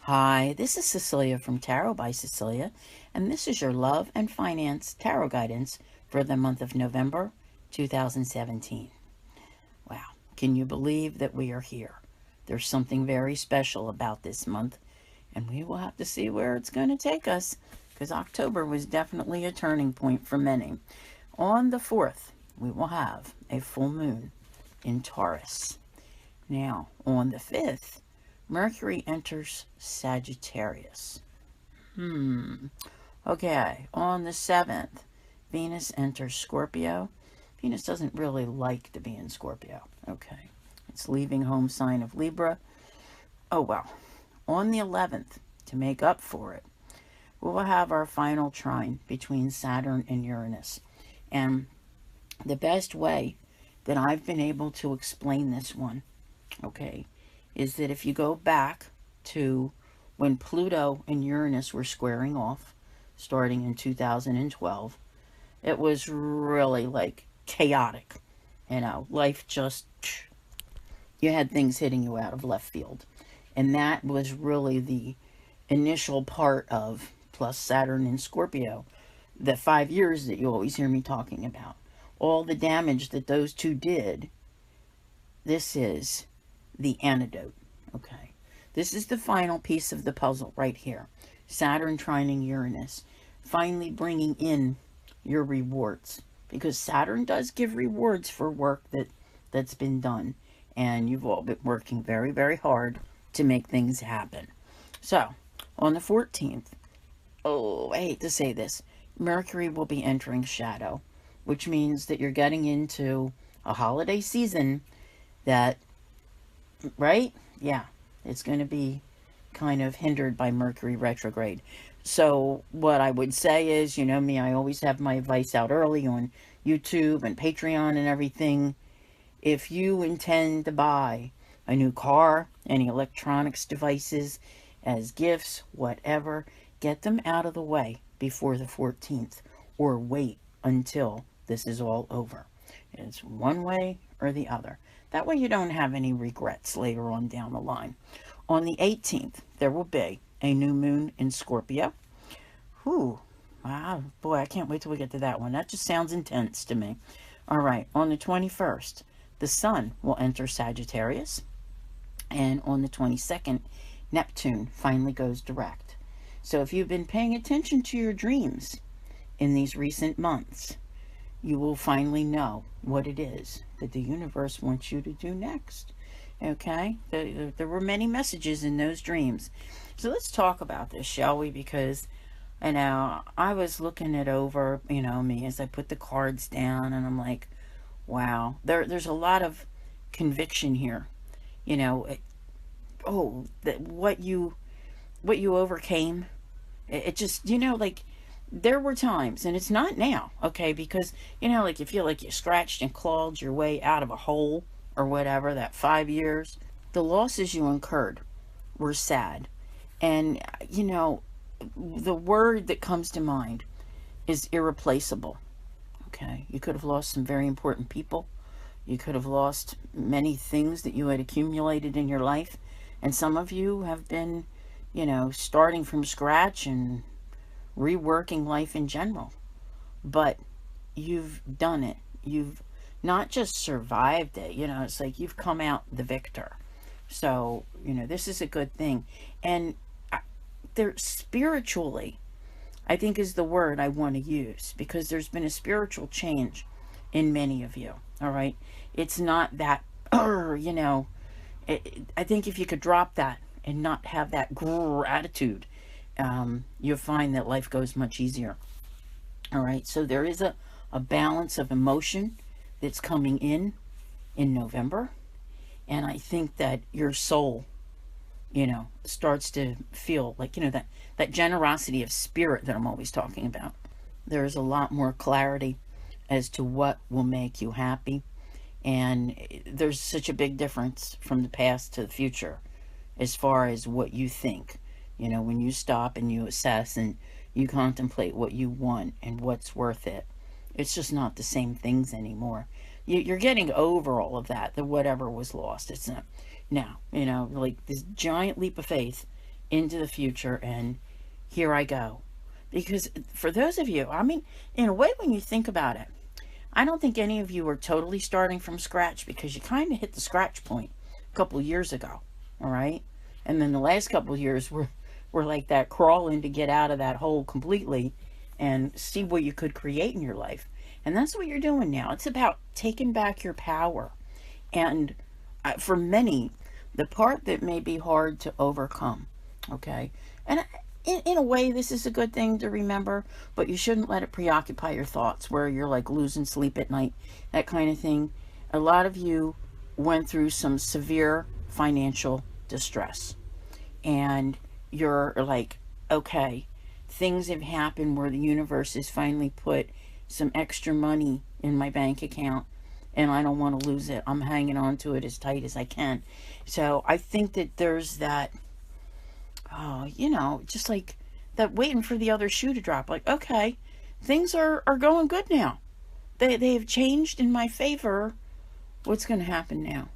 Hi, this is Cecilia from Tarot by Cecilia, and this is your love and finance tarot guidance for the month of November 2017. Wow, can you believe that we are here? There's something very special about this month, and we will have to see where it's going to take us, because October was definitely a turning point for many. On the 4th, we will have a full moon in Taurus. Now, on the 5th, Mercury enters Sagittarius. Okay, on the 7th, Venus enters Scorpio. Venus doesn't really like to be in Scorpio. Okay, it's leaving home sign of Libra. Oh well. On the 11th, to make up for it, we will have our final trine between Saturn and Uranus. And the best way that I've been able to explain this one, okay, is that if you go back to when Pluto and Uranus were squaring off, starting in 2012, it was really like chaotic. Life just, you had things hitting you out of left field. And that was really the initial part of, plus Saturn in Scorpio, the 5 years that you always hear me talking about. All the damage that those two did, this is the antidote. Okay. This is the final piece of the puzzle right here. Saturn trining Uranus. Finally bringing in your rewards. Because Saturn does give rewards for work that's been done. And you've all been working very, very hard to make things happen. So, on the 14th, I hate to say this, Mercury will be entering shadow, which means that you're getting into a holiday season that, right? Yeah, it's going to be kind of hindered by Mercury retrograde. So what I would say is, you know me, I always have my advice out early on YouTube and Patreon and everything. If you intend to buy a new car, any electronics devices as gifts, whatever, get them out of the way before the 14th or wait until this is all over. It's one way or the other. That way you don't have any regrets later on down the line. On the 18th, there will be a new moon in Scorpio. Whew. Wow, boy, I can't wait till we get to that one. That just sounds intense to me. All right, on the 21st, the sun will enter Sagittarius. And on the 22nd, Neptune finally goes direct. So if you've been paying attention to your dreams in these recent months, you will finally know what it is that the universe wants you to do next. Okay? There were many messages in those dreams. So let's talk about this, shall we? Because, I was looking it over, me, as I put the cards down, and I'm like, wow, there's a lot of conviction here. You know, it, that what you overcame, it just, like, there were times, and it's not now, okay, because, like, you feel like you scratched and clawed your way out of a hole or whatever, that 5 years. The losses you incurred were sad. And, the word that comes to mind is irreplaceable, okay? You could have lost some very important people. You could have lost many things that you had accumulated in your life. And some of you have been, starting from scratch and reworking life in general. But you've done it. You've not just survived it, it's like you've come out the victor. So, this is a good thing. And there, spiritually, I think is the word I want to use, because there's been a spiritual change in many of you. All right. It's not that, I think if you could drop that and not have that attitude, you'll find that life goes much easier. All right. So there is a balance of emotion that's coming in November. And I think that your soul, starts to feel like, that generosity of spirit that I'm always talking about. There's a lot more clarity as to what will make you happy. And there's such a big difference from the past to the future as far as what you think. When you stop and you assess and you contemplate what you want and what's worth it, it's just not the same things anymore. You're getting over all of that, the whatever was lost. It's not now, like this giant leap of faith into the future, and here I go. Because for those of you, I mean, in a way, when you think about it, I don't think any of you are totally starting from scratch, because you kind of hit the scratch point a couple of years ago, all right? And then the last couple of years were like that crawling to get out of that hole completely and see what you could create in your life. And that's what you're doing now. It's about taking back your power. And for many, the part that may be hard to overcome, okay? And in a way, this is a good thing to remember, but you shouldn't let it preoccupy your thoughts where you're like losing sleep at night, that kind of thing. A lot of you went through some severe financial distress, and you're like, okay, things have happened where the universe has finally put some extra money in my bank account, and I don't want to lose it. I'm hanging on to it as tight as I can. So I think that there's that, just like that, waiting for the other shoe to drop. Like, okay, things are going good now. They have changed in my favor. What's going to happen now?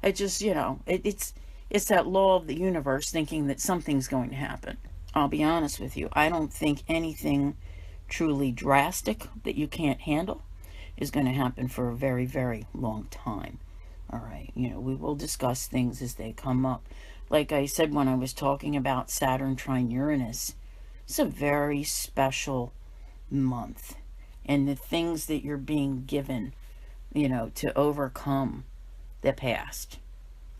It just, it's that law of the universe thinking that something's going to happen. I'll be honest with you. I don't think anything truly drastic that you can't handle is going to happen for a very, very long time. All right. We will discuss things as they come up. Like I said, when I was talking about Saturn trine Uranus, it's a very special month. And the things that you're being given, to overcome the past,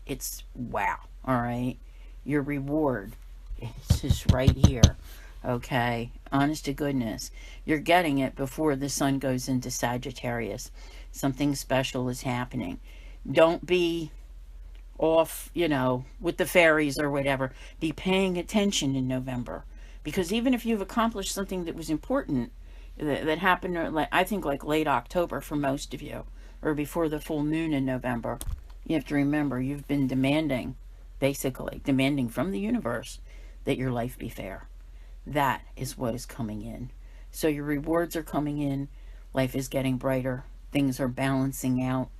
it's wow. All right. Your reward is just right here. Okay. Honest to goodness. You're getting it before the sun goes into Sagittarius. Something special is happening. Don't be off, with the fairies or whatever. Be paying attention in November. Because even if you've accomplished something that was important, that happened, I think like late October for most of you, or before the full moon in November, you have to remember you've been basically demanding from the universe that your life be fair. That is what is coming in. So your rewards are coming in. Life is getting brighter. Things are balancing out.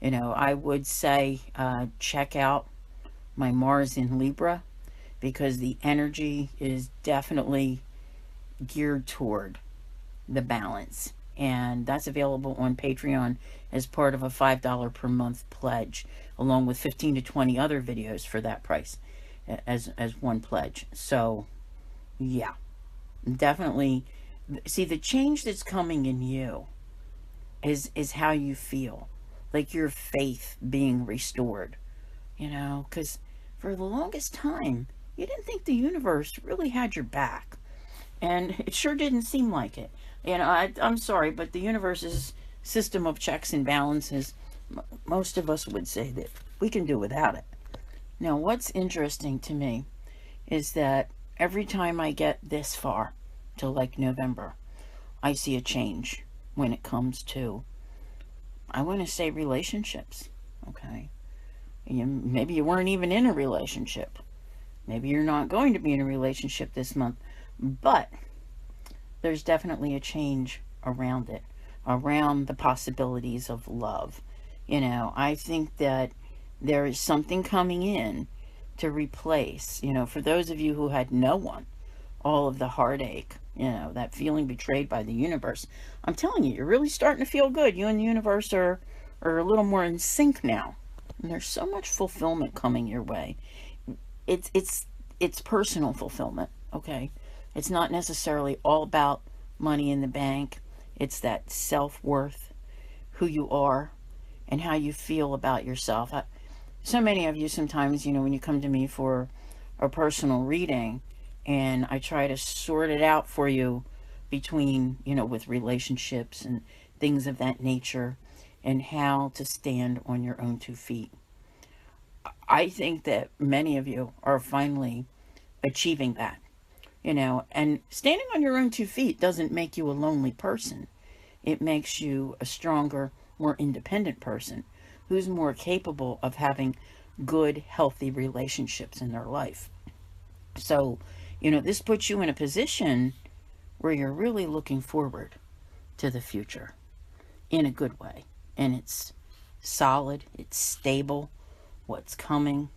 I would say check out my Mars in Libra, because the energy is definitely geared toward the balance. And that's available on Patreon as part of a $5 per month pledge, along with 15 to 20 other videos for that price as one pledge. So yeah, definitely see the change that's coming in you is how you feel, like your faith being restored, because for the longest time you didn't think the universe really had your back, and it sure didn't seem like it. I'm sorry, but the universe's system of checks and balances, most of us would say that we can do without it. Now, what's interesting to me is that every time I get this far to like November, I see a change when it comes to, I want to say, relationships. Okay. Maybe you weren't even in a relationship. Maybe you're not going to be in a relationship this month, but there's definitely a change around it, around the possibilities of love. I think that there is something coming in to replace, for those of you who had no one, all of the heartache, that feeling betrayed by the universe. I'm telling you, you're really starting to feel good. You and the universe are a little more in sync now. And there's so much fulfillment coming your way. It's personal fulfillment, okay? It's not necessarily all about money in the bank. It's that self-worth, who you are, and how you feel about yourself. So many of you sometimes, when you come to me for a personal reading, and I try to sort it out for you between, with relationships and things of that nature, and how to stand on your own 2 feet. I think that many of you are finally achieving that, and standing on your own 2 feet doesn't make you a lonely person. It makes you a stronger, more independent person who's more capable of having good, healthy relationships in their life. So, this puts you in a position where you're really looking forward to the future in a good way. And it's solid, it's stable, what's coming.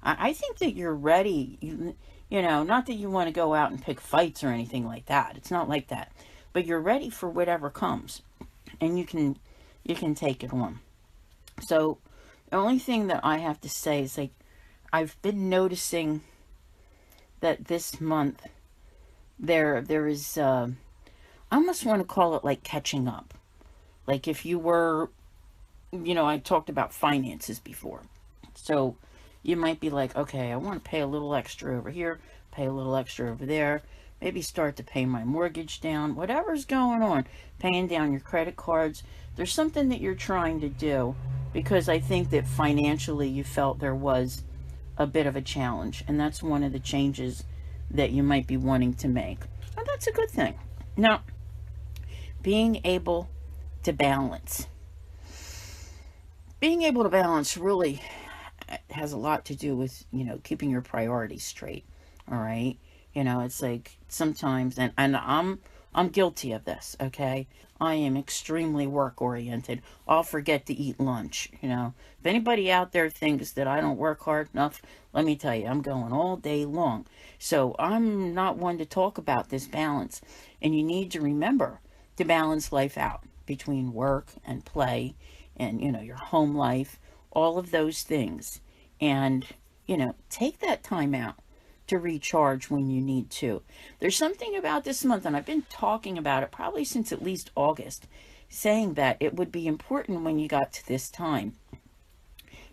I think that you're ready. You know, not that you want to go out and pick fights or anything like that. It's not like that. But you're ready for whatever comes. And you can take it on. So the only thing that I have to say is, like, I've been noticing that this month there is I almost want to call it like catching up. Like if you were, I talked about finances before. So you might be like, okay, I want to pay a little extra over here, pay a little extra over there, maybe start to pay my mortgage down, whatever's going on, paying down your credit cards. There's something that you're trying to do, because I think that financially you felt there was a bit of a challenge, and that's one of the changes that you might be wanting to make. And that's a good thing. Now, being able to balance. Being able to balance really has a lot to do with, keeping your priorities straight. All right. It's like sometimes, and I'm guilty of this. Okay. I am extremely work oriented. I'll forget to eat lunch. If anybody out there thinks that I don't work hard enough, let me tell you, I'm going all day long. So I'm not one to talk about this balance. And you need to remember to balance life out between work and play and, your home life, all of those things. And, take that time out to recharge when you need to. There's something about this month, and I've been talking about it probably since at least August, saying that it would be important when you got to this time,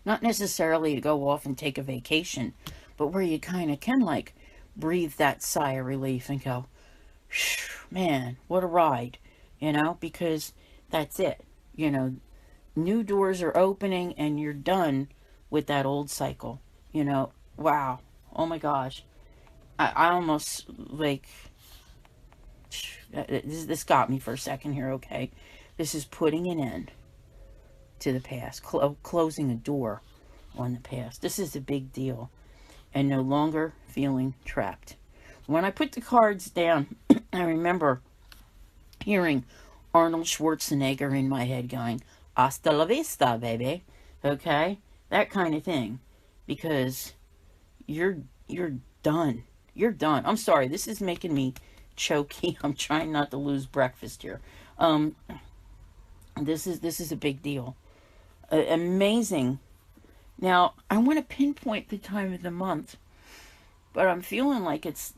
not necessarily to go off and take a vacation, but where you kind of can like breathe that sigh of relief and go, man, what a ride, because that's it. New doors are opening and you're done with that old cycle. Wow. Oh my gosh. I almost, like, this got me for a second here, okay? This is putting an end to the past, closing a door on the past. This is a big deal, and no longer feeling trapped. When I put the cards down, I remember hearing Arnold Schwarzenegger in my head going, hasta la vista, baby. Okay? That kind of thing. Because you're done. You're done. I'm sorry, this is making me choky. I'm trying not to lose breakfast here. This is a big deal. Amazing. Now, I want to pinpoint the time of the month, but I'm feeling like it's,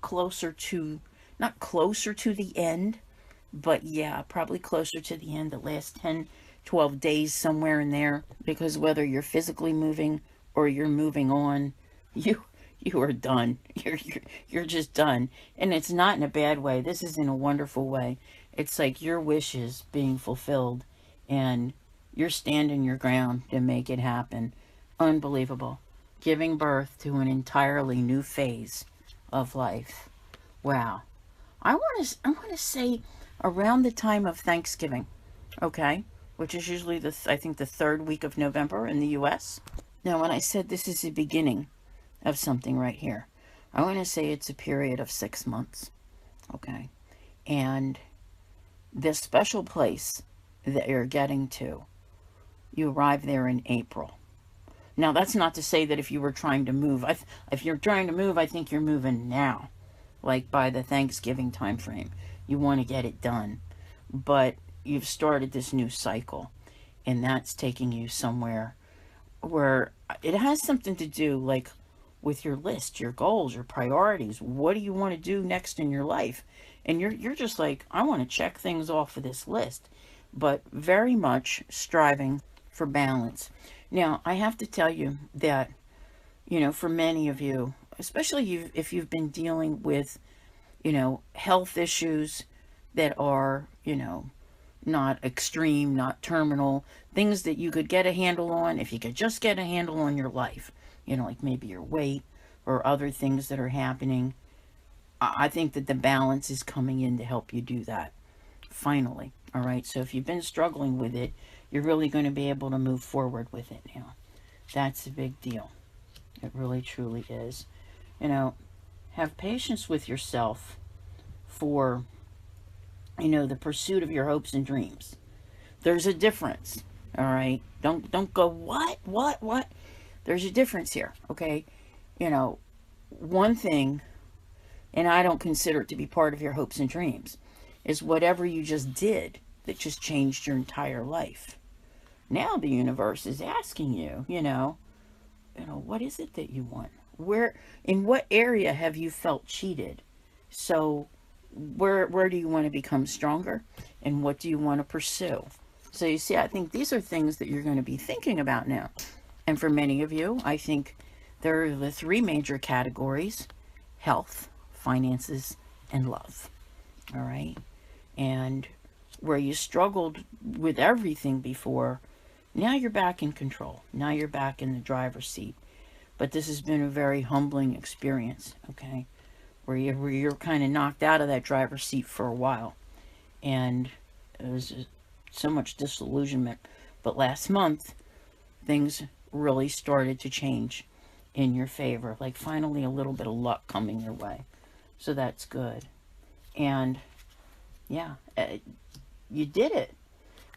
closer to, not closer to the end, but yeah, probably closer to the end, the last 10, 12 days, somewhere in there, because whether you're physically moving or you're moving on, you are done. You're just done. And it's not in a bad way. This is in a wonderful way. It's like your wishes being fulfilled and you're standing your ground to make it happen. Unbelievable. Giving birth to an entirely new phase of life. Wow. I want to say around the time of Thanksgiving, okay, which is usually I think the third week of November in the U.S. Now, when I said this is the beginning of something right here, I want to say it's a period of 6 months, okay, and this special place that you're getting to, you arrive there in April. Now, that's not to say that if you were trying to move, if you're trying to move, I think you're moving now, like by the Thanksgiving time frame. You want to get it done, but you've started this new cycle, and that's taking you somewhere where it has something to do, like, with your list, your goals, your priorities. What do you want to do next in your life? And you're just like, I want to check things off of this list, but very much striving for balance. Now, I have to tell you that, for many of you, especially if you've been dealing with, health issues that are, not extreme, not terminal, things that you could get a handle on, if you could just get a handle on your life, like maybe your weight or other things that are happening. I think that the balance is coming in to help you do that, finally. All right, so if you've been struggling with it, you're really going to be able to move forward with it now. That's a big deal. It really, truly is. Have patience with yourself for, the pursuit of your hopes and dreams. There's a difference, all right? Don't go, what? There's a difference here, okay? one thing, and I don't consider it to be part of your hopes and dreams, is whatever you just did that just changed your entire life. Now the universe is asking you, what is it that you want? Where, in what area have you felt cheated? So where do you want to become stronger, and what do you want to pursue? So you see, I think these are things that you're going to be thinking about now. And for many of you, I think there are the three major categories: health, finances, and love. All right. And where you struggled with everything before, now you're back in control. Now you're back in the driver's seat. But this has been a very humbling experience, okay? Where you're kind of knocked out of that driver's seat for a while. And it was just so much disillusionment. But last month, things really started to change in your favor. Like finally a little bit of luck coming your way. So that's good. And yeah, you did it.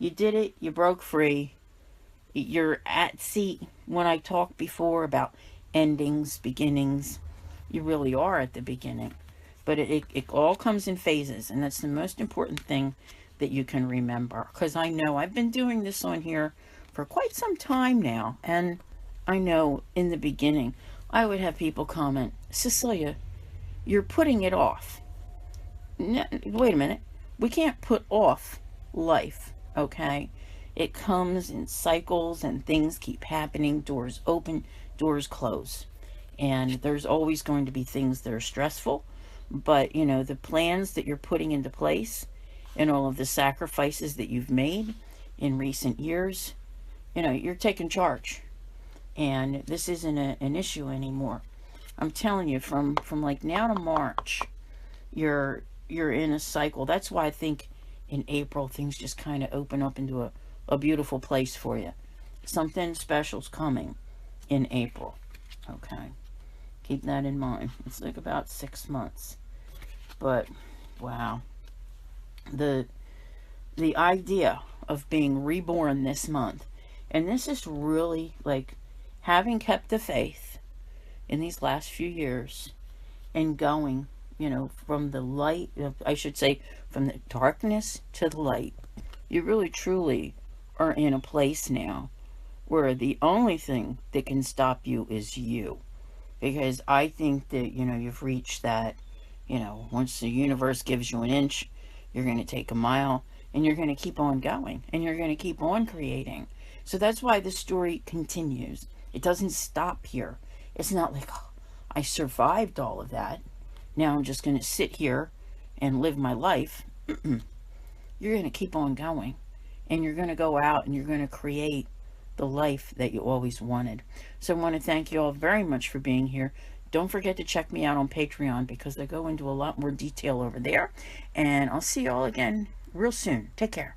You did it. You broke free. You're at sea. When I talked before about endings, beginnings, you really are at the beginning. But it all comes in phases, and that's the most important thing that you can remember. Because I know I've been doing this on here for quite some time now, and I know in the beginning I would have people comment, Cecilia, you're putting it off. No, wait a minute. We can't put off life, okay? It comes in cycles and things keep happening. Doors open, doors close. And there's always going to be things that are stressful. But, the plans that you're putting into place and all of the sacrifices that you've made in recent years, you're taking charge. And this isn't an issue anymore. I'm telling you, from like now to March, you're in a cycle. That's why I think in April things just kind of open up into a beautiful place for you. Something special's coming in April. Okay. Keep that in mind. It's like about 6 months. But wow. The idea of being reborn this month, and this is really like having kept the faith in these last few years and going, from the light, I should say, from the darkness to the light. You really truly are in a place now where the only thing that can stop you is you. Because I think that, you've reached that, once the universe gives you an inch, you're going to take a mile, and you're going to keep on going, and you're going to keep on creating. So that's why the story continues. It doesn't stop here. It's not like, oh, I survived all of that. Now I'm just going to sit here and live my life. You're going to keep on going, and you're going to go out and you're going to create the life that you always wanted. So I want to thank you all very much for being here. Don't forget to check me out on Patreon, because I go into a lot more detail over there. And I'll see you all again real soon. Take care.